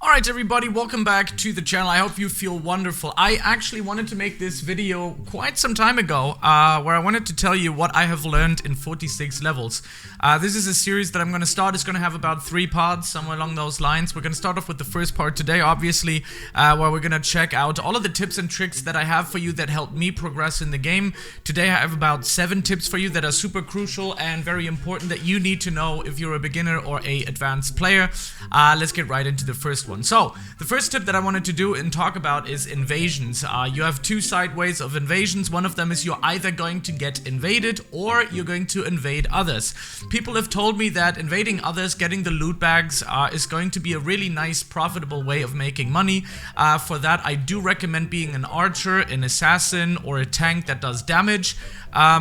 Alright everybody, welcome back to the channel. I hope you feel wonderful. I actually wanted to make this video quite some time ago, where I wanted to tell you what I have learned in 46 levels. This is a series that I'm going to start. It's going to have about 3 parts, somewhere along those lines. We're going to start off with the first part today, obviously, where we're going to check out all of the tips and tricks that I have for you that help me progress in the game. Today I have about 7 tips for you that are super crucial and very important that you need to know if you're a beginner or a advanced player. Let's get right into the first one. So, the first tip that I wanted to do and talk about is invasions. You have 2 side ways of invasions. One of them is you're either going to get invaded or you're going to invade others. People have told me that invading others, getting the loot bags, is going to be a really nice, profitable way of making money. For that, I do recommend being an archer, an assassin, or a tank that does damage.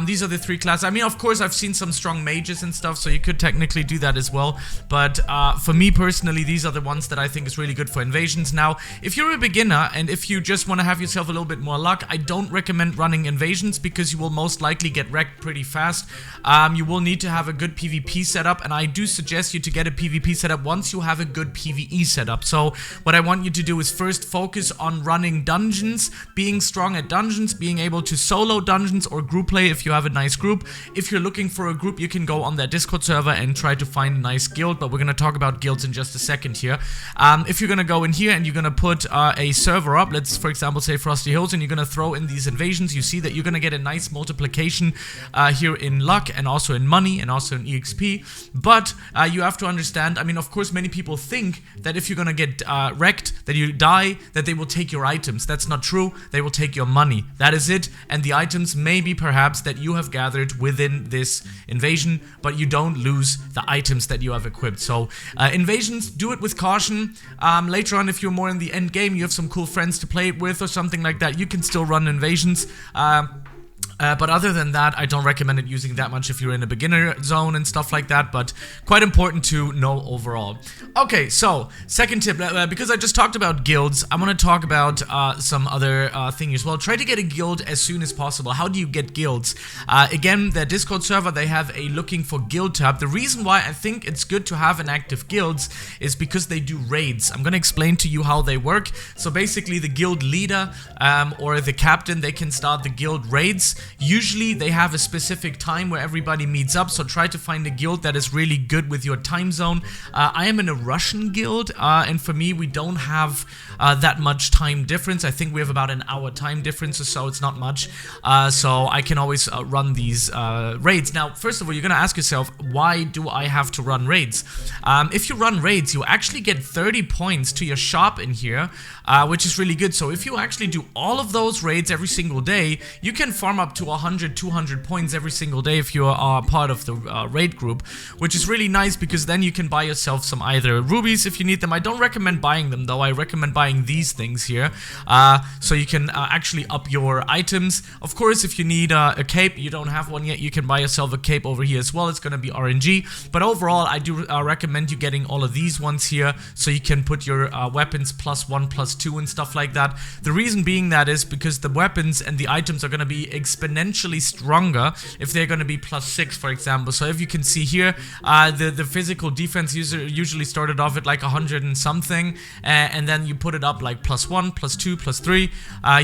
These are the 3 classes. I mean, of course, I've seen some strong mages and stuff, so you could technically do that as well. But for me personally, these are the ones that I think is really good for invasions. Now, if you're a beginner and if you just want to have yourself a little bit more luck, I don't recommend running invasions because you will most likely get wrecked pretty fast. You will need to have a good PvP setup, and I do suggest you to get a PvP setup once you have a good PvE setup. So what I want you to do is first focus on running dungeons, being strong at dungeons, being able to solo dungeons or group play if you have a nice group. If you're looking for a group, you can go on their Discord server and try to find a nice guild, but we're going to talk about guilds in just a second here. If you're going to go in here and you're going to put a server up, let's for example say Frosty Hills, and you're going to throw in these invasions, you see that you're going to get a nice multiplication here in luck and also in money and also in EXP. But you have to understand, I mean, of course many people think that if you're going to get wrecked, that you die, that they will take your items. That's not true. They will take your money. That is it. And the items maybe perhaps that you have gathered within this invasion, but you don't lose the items that you have equipped. So invasions, do it with caution. Later on, if you're more in the end game, you have some cool friends to play it with or something like that, you can still run invasions. But other than that, I don't recommend it using that much if you're in a beginner zone and stuff like that, but quite important to know overall. Okay, so, second tip, because I just talked about guilds, I want to talk about some other thing as well. Try to get a guild as soon as possible. How do you get guilds? Again, their Discord server, they have a looking for guild tab. The reason why I think it's good to have an active guilds is because they do raids. I'm going to explain to you how they work. So basically, the guild leader or the captain, they can start the guild raids. Usually they have a specific time where everybody meets up, so try to find a guild that is really good with your time zone. I am in a Russian guild, and for me we don't have that much time difference. I think we have about an hour time difference or so, it's not much. So I can always run these raids. Now, first of all, you're gonna ask yourself, why do I have to run raids? If you run raids, you actually get 30 points to your shop in here, which is really good. So if you actually do all of those raids every single day, you can farm up to 100, 200 points every single day if you are part of the raid group, which is really nice because then you can buy yourself some either rubies if you need them. I don't recommend buying them though. I recommend buying these things here, so you can actually up your items. Of course, if you need a cape, you don't have one yet, you can buy yourself a cape over here as well. It's gonna be RNG, but overall I do recommend you getting all of these ones here so you can put your weapons +1, +2 and stuff like that. The reason being that is because the weapons and the items are gonna be exponentially stronger if they're going to be +6, for example. So if you can see here, the physical defense usually started off at like 100 and something, and then you put it up like +1, +2, +3.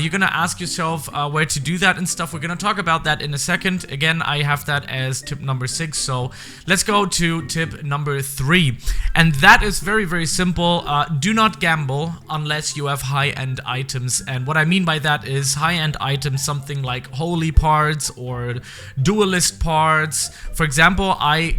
You're going to ask yourself where to do that and stuff. We're going to talk about that in a second. Again, I have that as tip number 6, so let's go to tip number 3, and that is very, very simple. Do not gamble unless you have high-end items, and what I mean by that is high-end items, something like holy parts or duelist parts. For example, I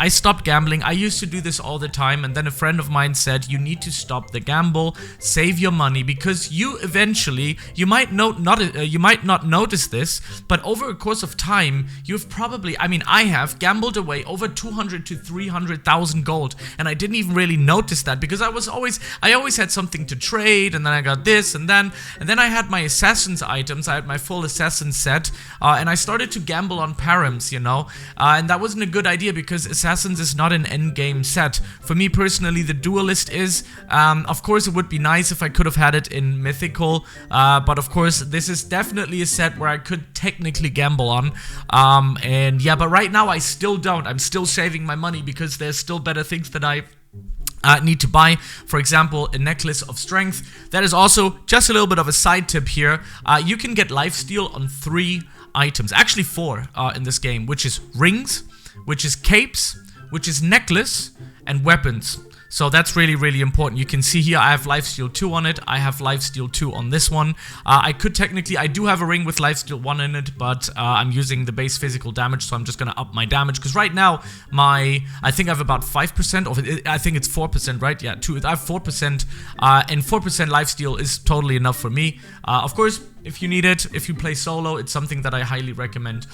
stopped gambling. I used to do this all the time, and then a friend of mine said, you need to stop the gamble, save your money, because you eventually, you might not notice this, but over a course of time, you've probably, I mean, I have gambled away over 200 to 300,000 gold, and I didn't even really notice that because I always had something to trade, and then I got this, and then I had my assassin's items. I had my full assassin set, and I started to gamble on params, you know, and that wasn't a good idea because Assassins is not an endgame set. For me personally, the Duelist is. Of course, it would be nice if I could have had it in Mythical, but of course, this is definitely a set where I could technically gamble on, and yeah, but right now I still don't. I'm still saving my money because there's still better things that I need to buy. For example, a necklace of strength. That is also just a little bit of a side tip here. You can get lifesteal on 3 items, actually 4 in this game, which is rings, which is capes, which is necklace, and weapons. So that's really, really important. You can see here I have lifesteal 2 on it. I have lifesteal 2 on this one. I do have a ring with lifesteal 1 in it, but I'm using the base physical damage, so I'm just gonna up my damage. Because right now, I think I have about 5%, or I think it's 4%, right? Yeah, I have 4%, and 4% lifesteal is totally enough for me. Of course, if you need it, if you play solo, it's something that I highly recommend.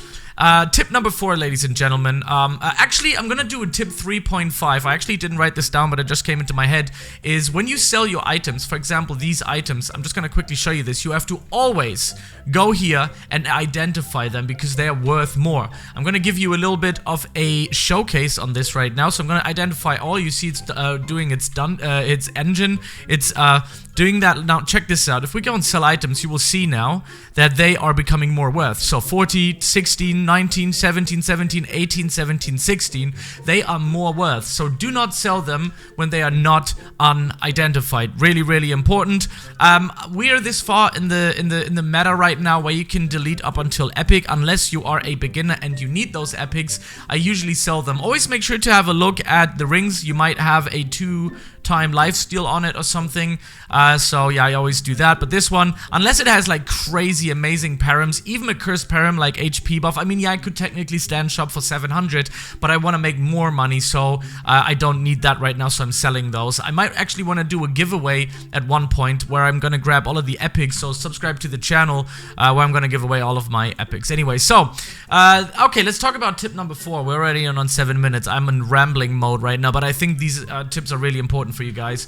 Tip number 4, ladies and gentlemen. Actually, I'm gonna do a tip 3.5. I actually didn't write this down, but it just came into my head. Is when you sell your items, for example, these items, I'm just gonna quickly show you this. You have to always go here and identify them because they are worth more. I'm gonna give you a little bit of a showcase on this right now. So I'm gonna identify all. You see it's doing its engine. It's doing that. Now check this out. If we go and sell items, you will see now that they are becoming more worth. So 40, 16, 19, 17, 17, 18, 17, 16, they are more worth. So do not sell them when they are not unidentified. Really, really important. We are this far in the meta right now where you can delete up until epic unless you are a beginner and you need those epics. I usually sell them. Always make sure to have a look at the rings. You might have a 2-time lifesteal on it or something. So yeah, I always do that. But this one, unless it has like crazy amazing params, even a cursed param like HP buff, I mean, yeah, I could technically stand shop for 700, but I want to make more money, so I don't need that right now, so I'm selling those. I might actually want to do a giveaway at one point where I'm going to grab all of the epics, so subscribe to the channel where I'm going to give away all of my epics. Anyway, so, okay, let's talk about tip number 4. We're already on 7 minutes. I'm in rambling mode right now, but I think these tips are really important for you guys.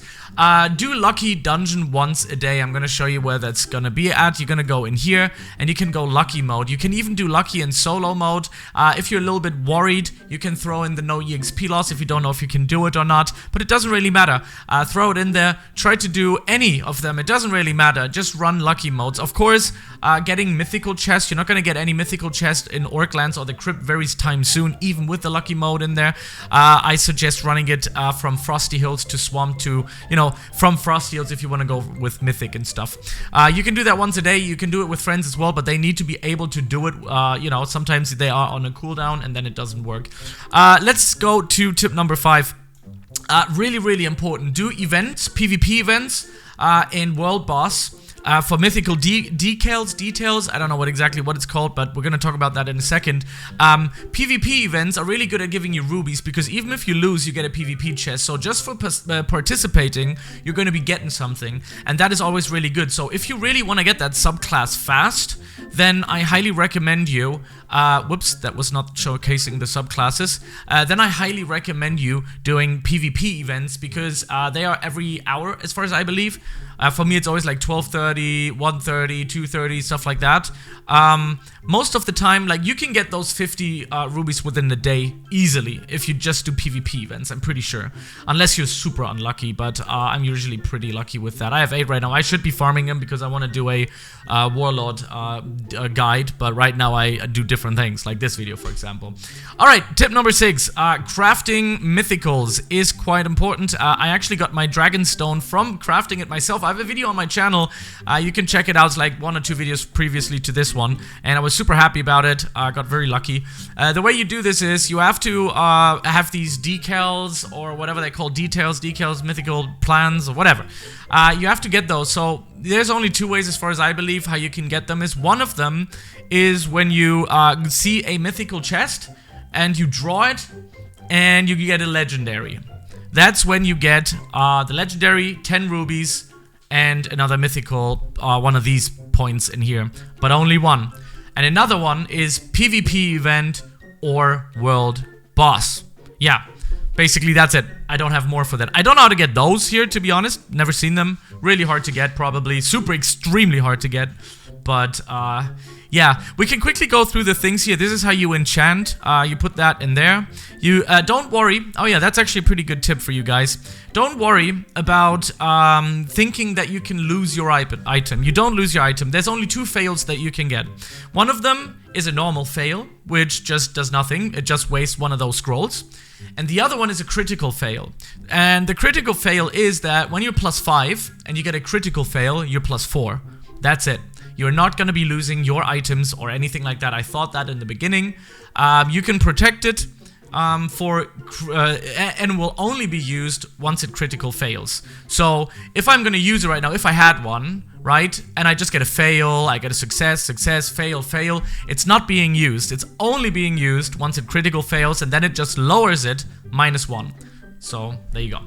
Do lucky dungeon once a day. I'm going to show you where that's going to be at. You're going to go in here, and you can go lucky mode. You can even do lucky in solo mode. If you're a little bit worried, you can throw in the no EXP loss if you don't know if you can do it or not, but it doesn't really matter. Throw it in there. Try to do any of them. It doesn't really matter. Just run lucky modes. Of course, getting mythical chest, you're not going to get any mythical chest in Orclands or the Crypt very time soon, even with the lucky mode in there. I suggest running it from Frosty Hills to Swamp to, you know, from Frosty Hills if you want to go with mythic and stuff. You can do that once a day. You can do it with friends as well, but they need to be able to do it. You know, sometimes they are on a cooldown and then it doesn't work. Let's go to tip number 5. Really, really important. Do events, PvP events in World Boss. For mythical details, I don't know exactly what it's called, but we're going to talk about that in a second. PvP events are really good at giving you rubies, because even if you lose, you get a PvP chest. So just for participating, you're going to be getting something, and that is always really good. So if you really want to get that subclass fast, then I highly recommend you, whoops, that was not showcasing the subclasses. Then I highly recommend you doing PvP events, because they are every hour, as far as I believe. For me, it's always like 12:30, 1:30, 2:30, stuff like that. Most of the time, like, you can get those 50 rubies within a day easily if you just do PvP events, I'm pretty sure. Unless you're super unlucky, but I'm usually pretty lucky with that. I have 8 right now. I should be farming them because I want to do a Warlord guide, but right now I do different things, like this video, for example. Alright, tip number 6. Crafting mythicals is quite important. I actually got my Dragonstone from crafting it myself. I have a video on my channel. You can check it out. It's like 1 or 2 videos previously to this one, and I was super happy about it. I got very lucky. The way you do this is you have to have these decals, or whatever they call decals, mythical plans, or whatever. You have to get those. So there's only 2 ways, as far as I believe, how you can get them. Is one of them is when you see a mythical chest and you draw it and you get a legendary. That's when you get the legendary, 10 rubies, and another mythical, one of these points in here, but only one. And another one is PvP event or world boss. Yeah, basically that's it. I don't have more for that. I don't know how to get those here, to be honest. Never seen them. Really hard to get, probably. Super extremely hard to get. But, yeah, we can quickly go through the things here. This is how you enchant. You put that in there. You don't worry. Oh yeah, that's actually a pretty good tip for you guys. Don't worry about thinking that you can lose your item. You don't lose your item. There's only 2 fails that you can get. One of them is a normal fail, which just does nothing. It just wastes one of those scrolls. And the other one is a critical fail. And the critical fail is that when you're +5 and you get a critical fail, you're +4. That's it. You're not going to be losing your items or anything like that. I thought that in the beginning. You can protect it and will only be used once it critical fails. So if I'm going to use it right now, if I had one, right, and I just get a fail, I get a success, success, fail, fail, it's not being used. It's only being used once it critical fails, and then it just lowers it -1. So there you go.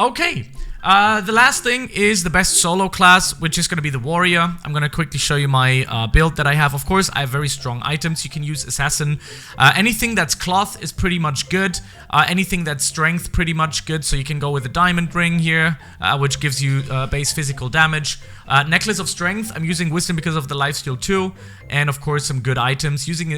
Okay. The last thing is the best solo class, which is going to be the warrior. I'm going to quickly show you my build that I have. Of course, I have very strong items. You can use assassin. Anything that's cloth is pretty much good. Anything that's strength, pretty much good. So you can go with a diamond ring here, which gives you base physical damage. Necklace of strength, I'm using wisdom because of the lifesteal 2. And of course, some good items. Using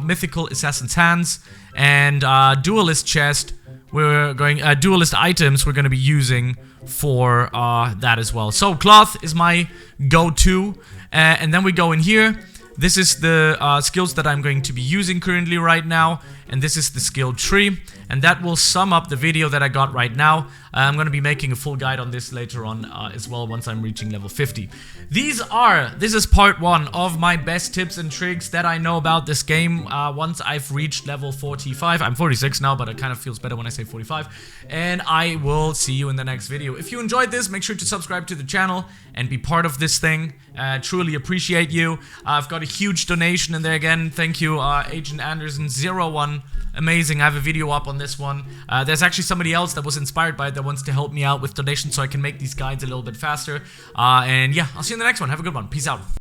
mythical assassin's hands and duelist chest. We're going duelist items we're going to be using for that as well. So cloth is my go-to, and then we go in here. This is the skills that I'm going to be using currently right now, and this is the skill tree, and that will sum up the video that I got right now. I'm going to be making a full guide on this later on as well once I'm reaching level 50. This is part 1 of my best tips and tricks that I know about this game once I've reached level 45. I'm 46 now, but it kind of feels better when I say 45. And I will see you in the next video. If you enjoyed this, make sure to subscribe to the channel and be part of this thing. Truly appreciate you. I've got a huge donation in there again. Thank you, Agent Anderson01. Amazing. I have a video up on this one. There's actually somebody else that was inspired by it that wants to help me out with donations so I can make these guides a little bit faster. And yeah, I'll see you in the next one. Have a good one. Peace out.